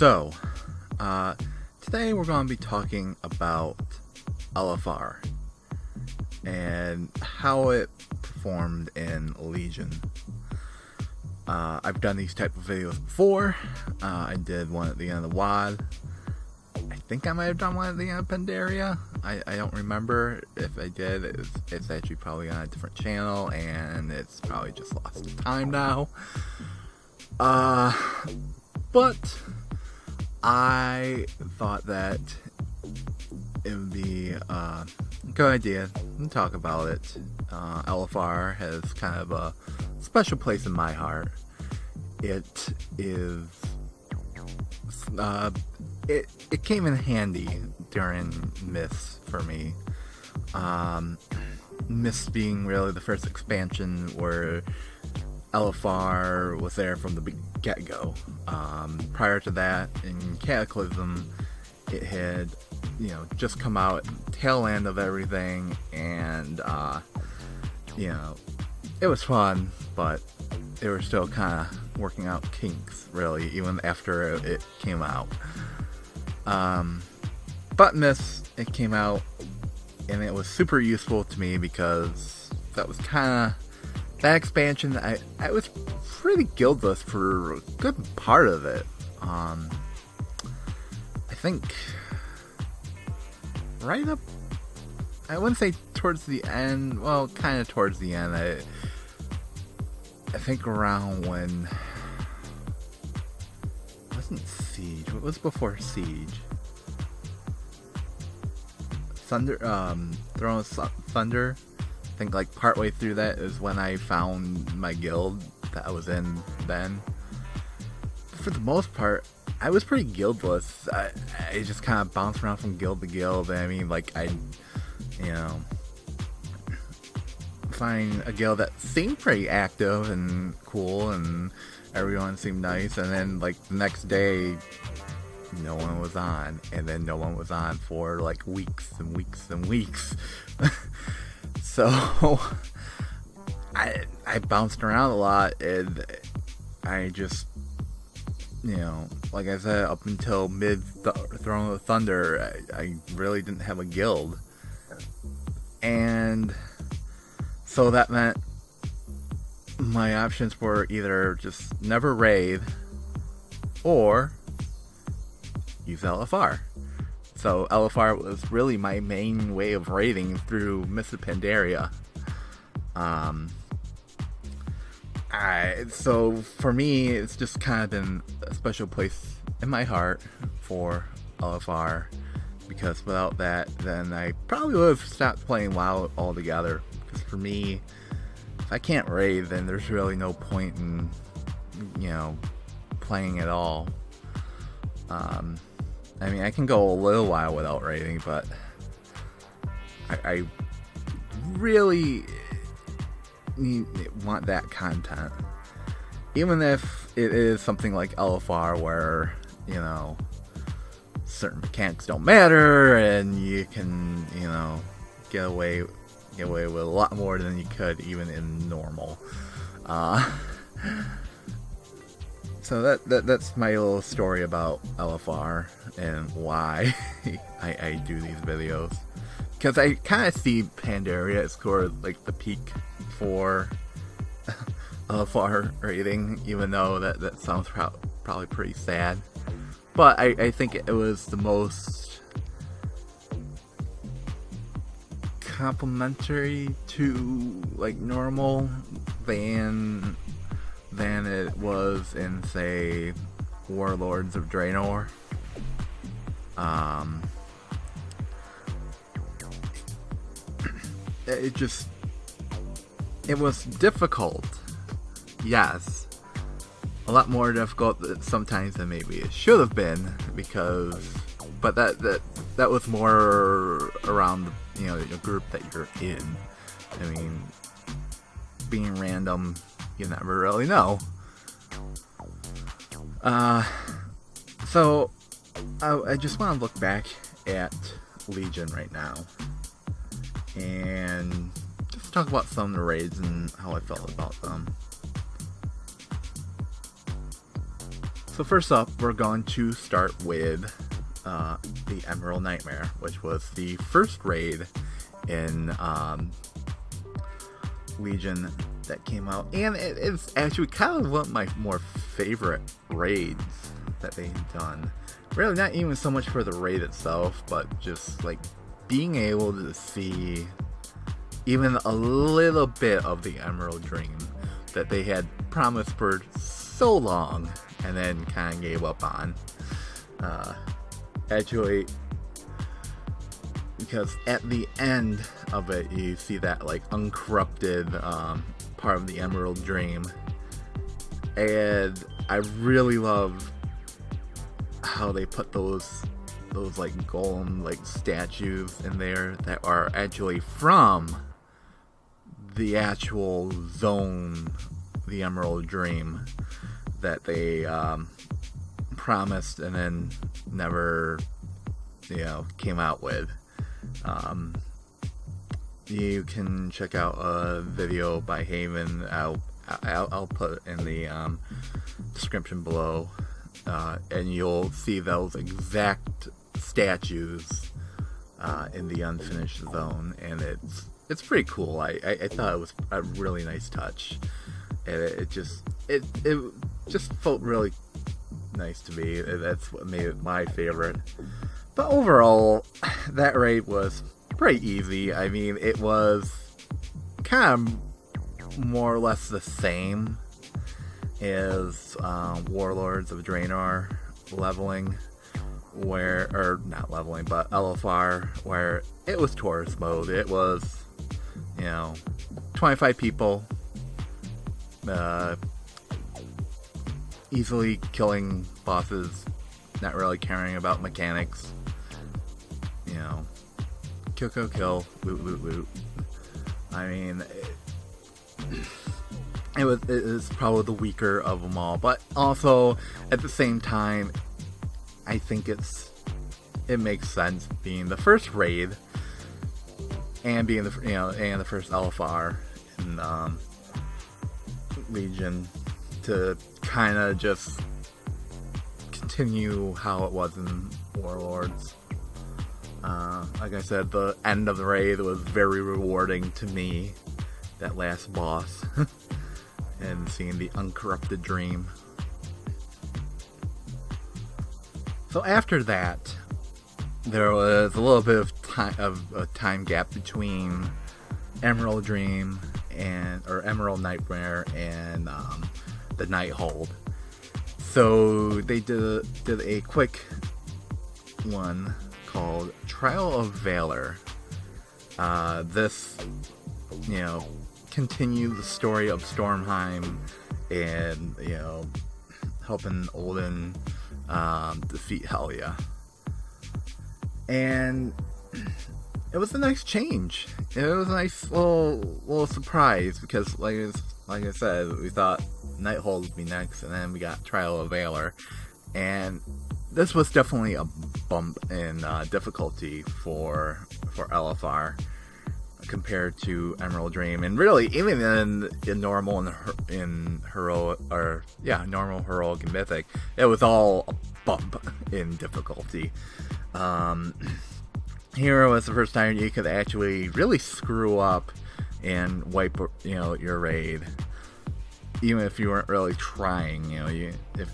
So, today we're going to be talking about LFR and how it performed in Legion. I've done these type of videos before. I did one at the end of the WAD. I think I might have done one at the end of Pandaria. I don't remember. If I did, it's actually probably on a different channel, and it's probably just lost to time now. But I thought that it would be a good idea to talk about it. LFR has kind of a special place in my heart. It is, it came in handy during Myths for me. Myths being really the first expansion where LFR was there from the get-go. Prior to that, in Cataclysm, it had, just come out tail end of everything, and, it was fun, but they were still kind of working out kinks, really, even after it came out. But Myths, it came out, and it was super useful to me because that was kind of that expansion. I was pretty guildless for a good part of it. I think right up, I wouldn't say towards the end, well, kind of towards the end. I think around when, it wasn't Siege, what was before Siege? Throne of Thunder. I think like partway through that is when I found my guild that I was in then. For the most part, I was pretty guildless. I just kind of bounced around from guild to guild. I mean, like, I find a guild that seemed pretty active and cool, and everyone seemed nice, and then like the next day, no one was on, and then no one was on for like weeks and weeks and weeks. So I bounced around a lot, and I just, like I said, up until mid Throne of Thunder, I really didn't have a guild. And so that meant my options were either just never raid or use LFR. So LFR was really my main way of raiding through Myths of Pandaria. So for me, it's just kind of been a special place in my heart for LFR, because without that, then I probably would have stopped playing WoW altogether. Because for me, if I can't raid, then there's really no point in, playing at all. I mean, I can go a little while without raiding, but I really want that content. Even if it is something like LFR where, certain mechanics don't matter, and you can, get away with a lot more than you could even in normal. So that's my little story about LFR and why I do these videos. Because I kind of see Pandaria as sort of like the peak for LFR rating, even though that sounds probably pretty sad. But I think it was the most complementary to like normal than it was in, say, Warlords of Draenor. It was difficult, yes, a lot more difficult sometimes than maybe it should have been, but that was more around the group that you're in. I mean, being random, you never really know. So I just want to look back at Legion right now and just talk about some of the raids and how I felt about them. So first up, we're going to start with the Emerald Nightmare, which was the first raid in Legion that came out, and it's actually kind of one of my more favorite raids that they've done. Really, not even so much for the raid itself, but just like being able to see even a little bit of the Emerald Dream that they had promised for so long and then kind of gave up on. Actually, because at the end of it, you see that like uncorrupted part of the Emerald Dream, and I really love how they put those like golem like statues in there that are actually from the actual zone, the Emerald Dream, that they promised and then never, came out with. You can check out a video by Haven. I'll put it in the description below, and you'll see those exact statues in the unfinished zone, and it's pretty cool. I thought it was a really nice touch, and it just felt really nice to me. That's what made it my favorite. But overall, that raid was pretty easy. I mean, it was kind of more or less the same as Warlords of Draenor leveling, or not leveling, but LFR, where it was tourist mode. It was, 25 people, easily killing bosses, not really caring about mechanics. Kill, loot. I mean, it was probably the weaker of them all, but also at the same time, I think it makes sense being the first raid and being the first LFR in Legion to kind of just continue how it was in Warlords. Like I said, the end of the raid was very rewarding to me, that last boss, and seeing the uncorrupted dream. So after that, there was a little bit of a time gap between Emerald Dream or Emerald Nightmare and the Nighthold. So they did a quick one called Trial of Valor. This, continued the story of Stormheim and, helping Odin defeat Helya. And it was a nice change. It was a nice little surprise, because like I said, we thought Nighthold would be next, and then we got Trial of Valor, and this was definitely a bump in difficulty for LFR compared to Emerald Dream, and really even in normal and heroic, normal, heroic, and mythic, it was all a bump in difficulty. Here was the first time you could actually really screw up and wipe your raid, even if you weren't really trying. If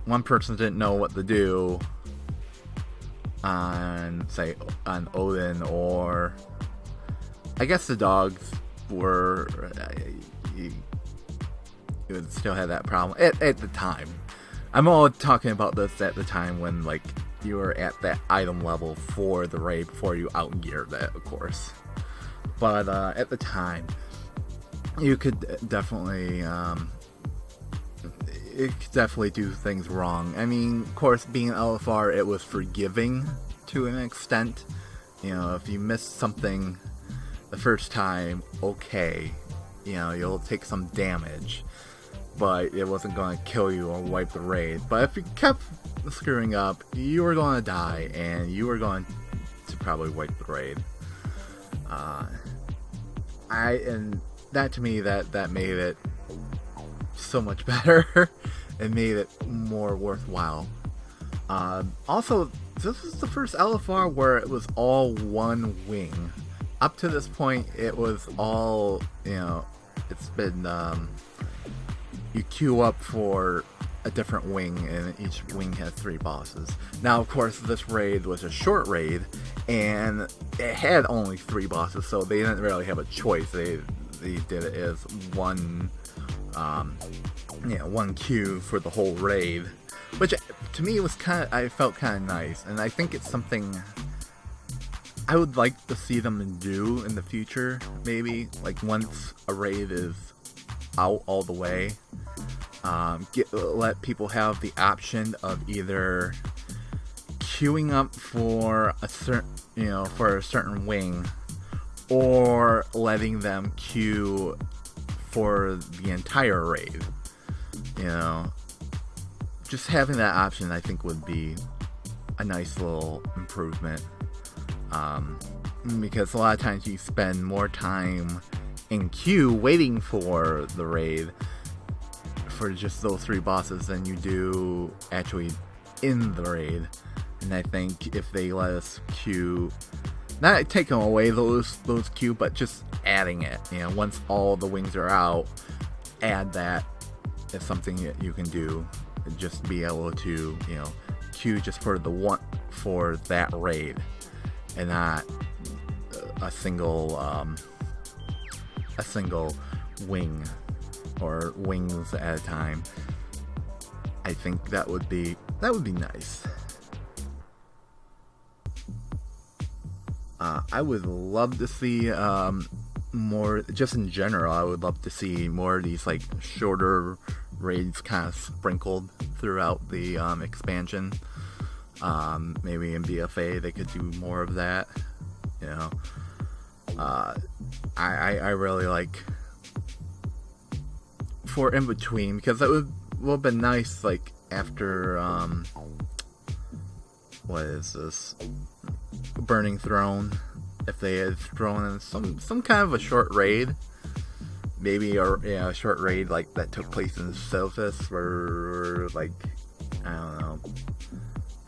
one person didn't know what to do on Odin, or I guess the dogs were, you would still have that problem at the time. I'm all talking about this at the time when you were at that item level for the raid before you outgeared it, of course. But at the time, you could definitely do things wrong. I mean, of course, being LFR, it was forgiving to an extent. If you missed something the first time, okay, you'll take some damage, but it wasn't going to kill you or wipe the raid. But if you kept screwing up, you were going to die, and you were going to probably wipe the raid. And that, to me, that made it so much better. it made it more worthwhile. Also, this is the first LFR where it was all one wing. Up to this point, it was all, it's been, you queue up for a different wing, and each wing has 3 bosses. Now, of course, this raid was a short raid, and it had only 3 bosses, so they didn't really have a choice. They did it as one, one queue for the whole raid, which to me was I felt kind of nice, and I think it's something I would like to see them do in the future. Maybe like once a raid is out all the way, let people have the option of either queuing up for a certain wing, or letting them queue for the entire raid. Just having that option, I think, would be a nice little improvement. Because a lot of times you spend more time in queue waiting for the raid for just those 3 bosses than you do actually in the raid. And I think if they let us queue, not taking away those queue, but just adding it, once all the wings are out, add that as something that you can do. Just be able to, queue just for that raid, and not a single wing or wings at a time. I think that would be nice. I would love to see more, just in general. I would love to see more of these like shorter raids kind of sprinkled throughout the expansion. Maybe in BFA they could do more of that. I really like for in between, because that would have been nice, like after what is this, Burning Throne, if they had thrown in some kind of a short raid, maybe a short raid like that took place in Silphus, where like, I don't know,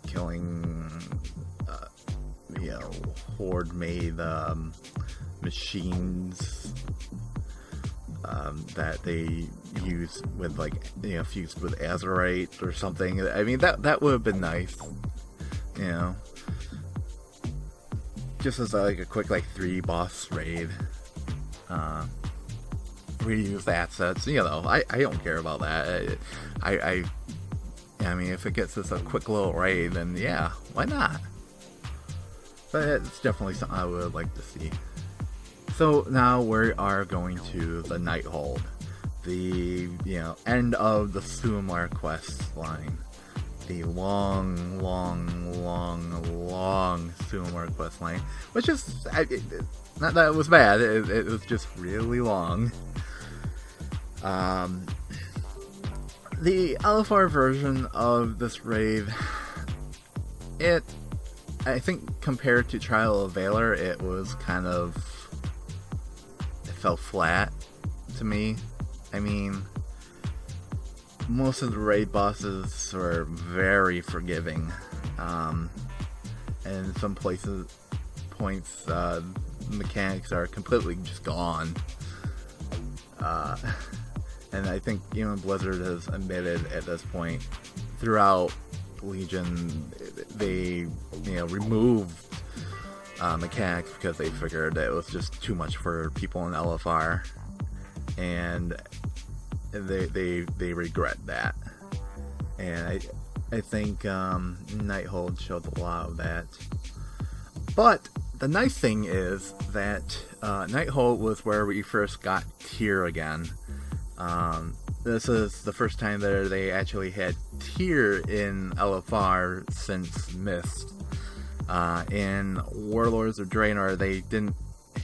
killing horde made machines that they use with fused with Azerite or something. I mean, that would have been nice, just as a quick 3 boss raid. Reuse assets, I don't care about that. I mean, if it gets us a quick little raid, then yeah, why not? But it's definitely something I would like to see. So now we are going to the Nighthold, the end of the Suamar quest line, the long Suamar quest line, which is not that it was bad. It was just really long. The LFR version of this raid, I think compared to Trial of Valor, it fell flat to me. I mean, most of the raid bosses were very forgiving, and in some points, mechanics are completely just gone. And I think even Blizzard has admitted at this point, throughout Legion, they removed mechanics because they figured that it was just too much for people in LFR, and they regret that. And I think Nighthold showed a lot of that. But the nice thing is that Nighthold was where we first got tier again. This is the first time that they actually had tier in LFR since Mist. In Warlords of Draenor, they didn't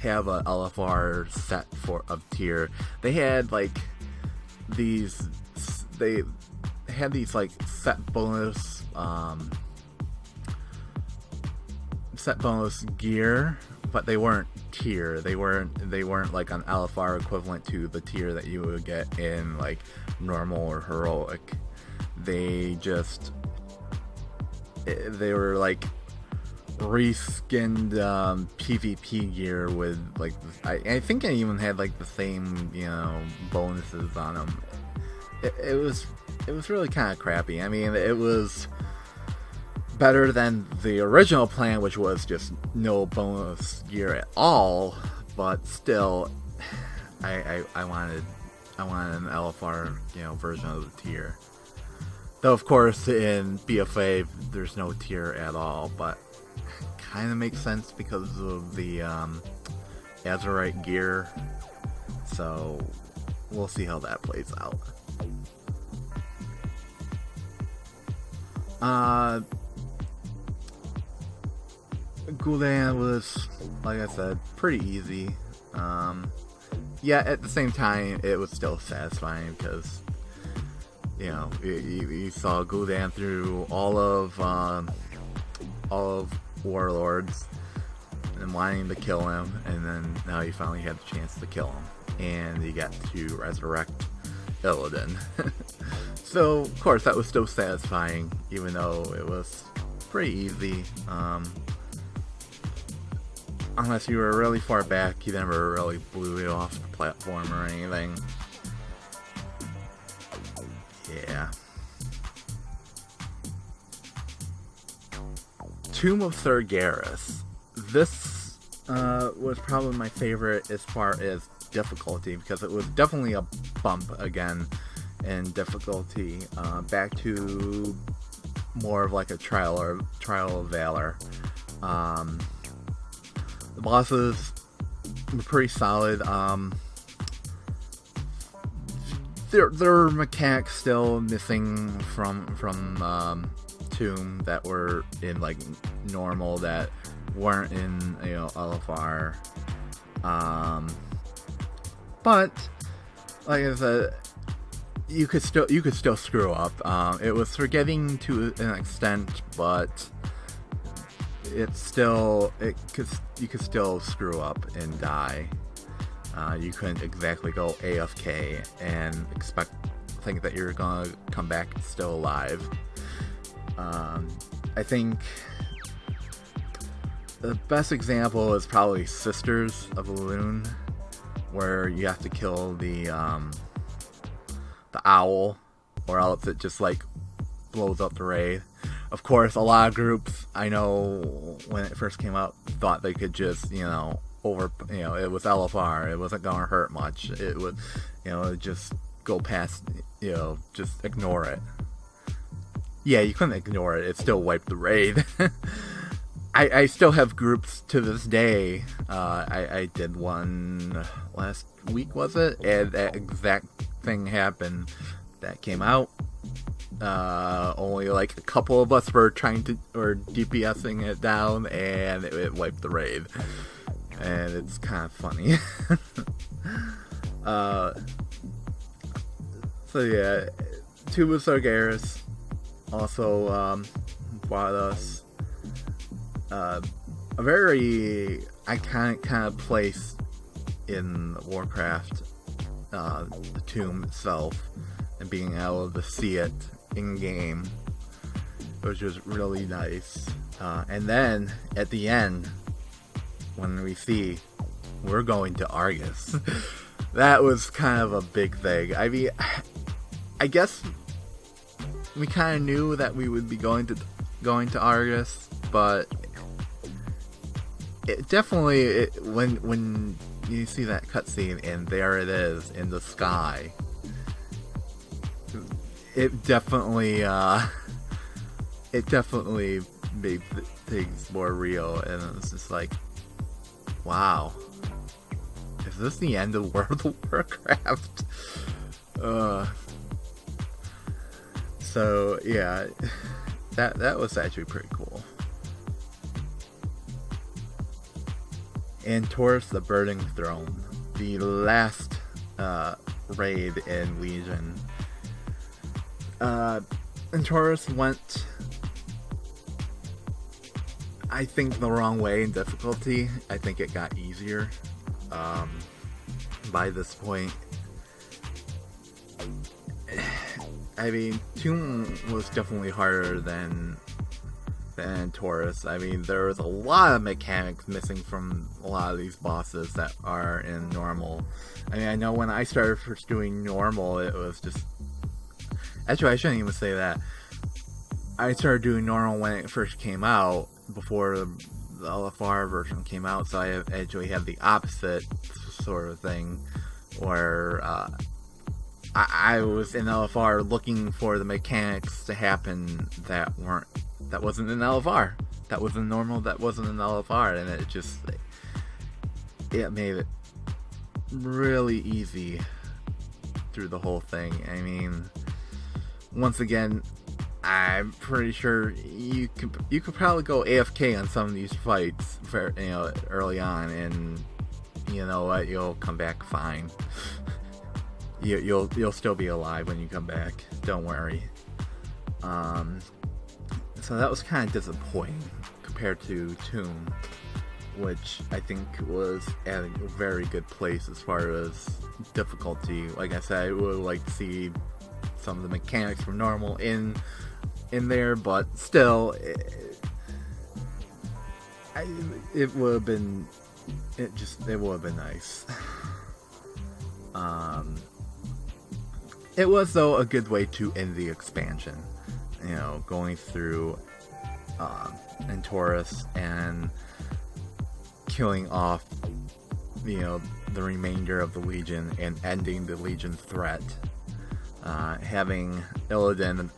have a LFR set of tier. They had these set bonus gear, but they weren't tier. They weren't like an LFR equivalent to the tier that you would get in normal or heroic. they were like reskinned PvP gear with like I think I even had like the same bonuses on them. It was really kind of crappy. I mean, it was better than the original plan, which was just no bonus gear at all. But still, I wanted an LFR version of the tier. Though of course in BFA there's no tier at all, but kind of makes sense because of the Azurite gear. So we'll see how that plays out. Gul'dan was, like I said, pretty easy. Yeah, at the same time, it was still satisfying because, you saw Gul'dan through all of Warlords and wanting to kill him, and then now you finally had the chance to kill him, and you got to resurrect Illidan. So, of course, that was still satisfying, even though it was pretty easy. Unless you were really far back, you never really blew it off the platform or anything. Yeah. Tomb of Sargeras. This was probably my favorite as far as difficulty, because it was definitely a bump again in difficulty, back to more of like a trial of valor. The bosses were pretty solid. There are mechanics still missing from Tomb that were in like normal that weren't in LFR. But like I said, you could still screw up. It was forgetting to an extent, but you could still screw up and die. You couldn't exactly go AFK and think that you're gonna come back still alive. I think the best example is probably Sisters of Elune, where you have to kill the owl, or else it just like blows up the raid. Of course, a lot of groups, I know when it first came out, thought they could just, it was LFR, it wasn't gonna hurt much, it would, just go past, just ignore it. Yeah, you couldn't ignore it, it still wiped the raid. I still have groups to this day. I did one last week, was it? And that exact thing happened. That came out. Only like a couple of us were DPSing it down, and it wiped the raid. And it's kind of funny. So yeah, Tomb of Sargeras also brought us a very iconic kind of place in Warcraft, the tomb itself, and being able to see it in game, which was really nice. And then at the end, when we see we're going to Argus, that was kind of a big thing. I mean, I guess we kind of knew that we would be going to Argus, but it definitely, when you see that cutscene and there it is in the sky, it definitely made things more real, and it was just like, wow, is this the end of World of Warcraft? So yeah, that was actually pretty cool. And Taurus the Burning Throne, the last raid in Legion. And Taurus went, I think, the wrong way in difficulty. I think it got easier by this point. I mean, Tomb was definitely harder than Taurus. I mean, there was a lot of mechanics missing from a lot of these bosses that are in normal. I mean, I know when I started first doing normal, it was just... Actually, I shouldn't even say that. I started doing normal when it first came out, before the LFR version came out, so I actually had the opposite sort of thing, where I was in LFR looking for the mechanics to happen that wasn't in LFR. That was in normal, that wasn't in LFR, and it made it really easy through the whole thing. I mean, once again, I'm pretty sure you could probably go AFK on some of these fights, early on, and you know what, you'll come back fine. You'll still be alive when you come back. Don't worry. So that was kind of disappointing compared to Tomb, which I think was at a very good place as far as difficulty. Like I said, I would like to see some of the mechanics from normal in there, but still, it would have been nice. It was, though, a good way to end the expansion. Going through Taurus and killing off, the remainder of the Legion and ending the Legion threat. Having Illidan,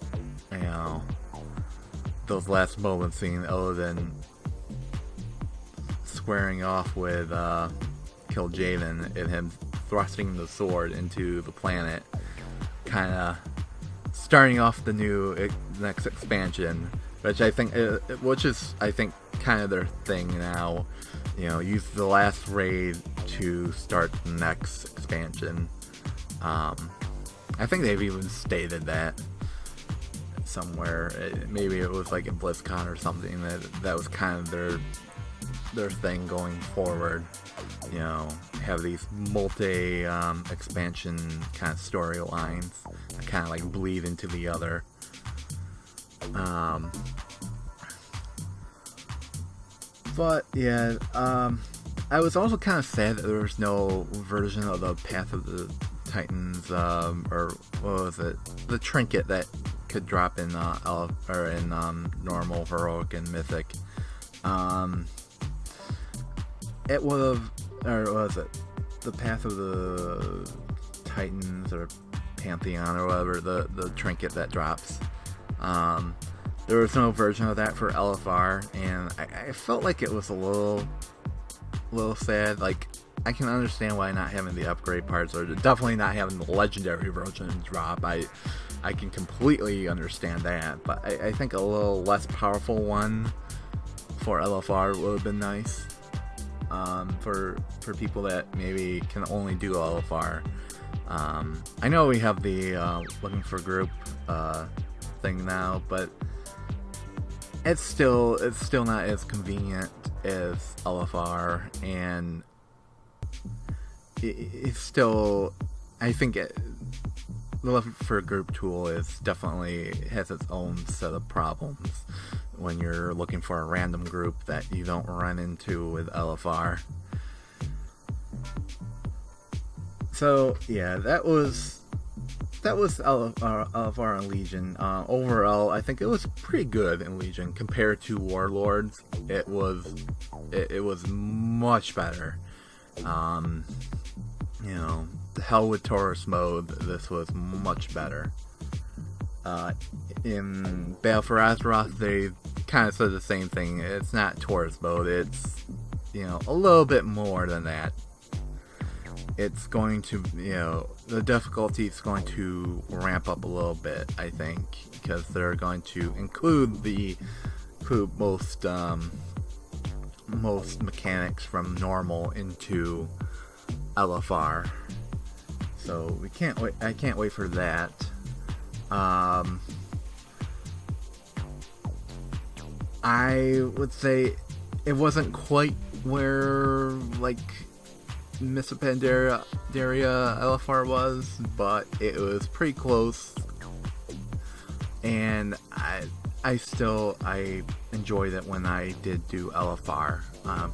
those last moments, seeing Illidan squaring off with Kil'jaeden and him thrusting the sword into the planet, kind of starting off the next expansion, which is kind of their thing now. Use the last raid to start the next expansion. I think they've even stated that somewhere. Maybe it was like in BlizzCon or something, that was kind of their thing going forward. Have these multi expansion kind of storylines that kind of like bleed into the other. But yeah, I was also kind of sad that there was no version of the Path of the Titans, or what was it? The trinket that could drop in normal, heroic, and mythic. It would have, or was it the Path of the Titans or Pantheon or whatever, the trinket that drops. There was no version of that for LFR, and I felt like it was a little sad. Like, I can understand why not having the upgrade parts, or definitely not having the legendary version drop. I can completely understand that, but I think a little less powerful one for LFR would have been nice. For people that maybe can only do LFR. I know we have the looking for group thing now, but it's still not as convenient as LFR, and it's still, I think the looking for group tool has its own set of problems when you're looking for a random group that you don't run into with LFR. So yeah, that was LFR in Legion. Overall, I think it was pretty good in Legion compared to Warlords. It was much better. The Hell with Taurus mode, this was much better. In Battle for Azeroth, they kind of said the same thing. It's not Taurus mode, it's a little bit more than that. It's going to, the difficulty is going to ramp up a little bit, I think, because they're going to include most mechanics from normal into LFR. So I can't wait for that. I would say it wasn't quite where Miss Pandaria LFR was, but it was pretty close. and I enjoyed it when I did do LFR,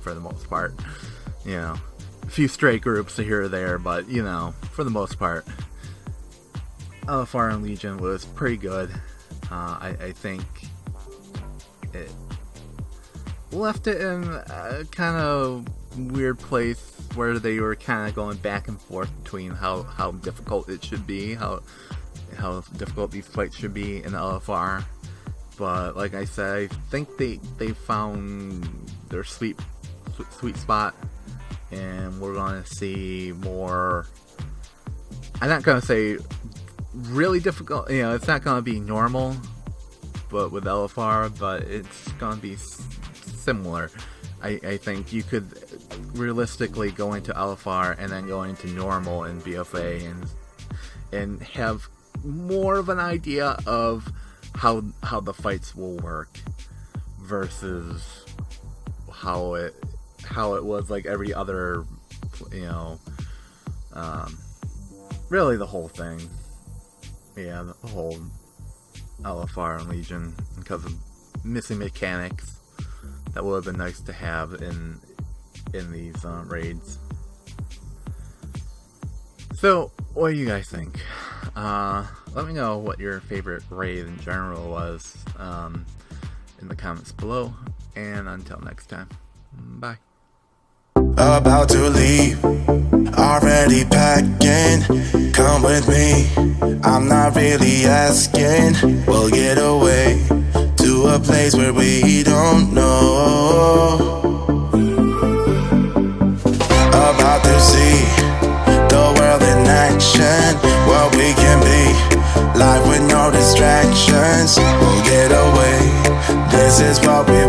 for the most part. You know, a few stray groups here or there, but you know, for the most part, LFR in Legion was pretty good. I think it left it in a kind of weird place where they were kind of going back and forth between how difficult it should be, how difficult these fights should be in LFR. But like I said, I think they found their sweet spot, and we're gonna see more. I'm not gonna say really difficult, you know, it's not gonna be normal, but with LFR, but it's gonna be similar. I think you could realistically go into LFR and then go into normal and BFA and have more of an idea of how the fights will work versus how it was like every other, you know, really the whole thing. Yeah, the whole LFR and Legion, because of missing mechanics that would have been nice to have in these raids. So, what do you guys think? Let me know what your favorite raid in general was in the comments below, and until next time, bye. About to leave, already packing. Come with me, I'm not really asking. We'll get away to a place where we don't know. About to see the world in action, what we can be, life with no distractions. We'll get away, this is what we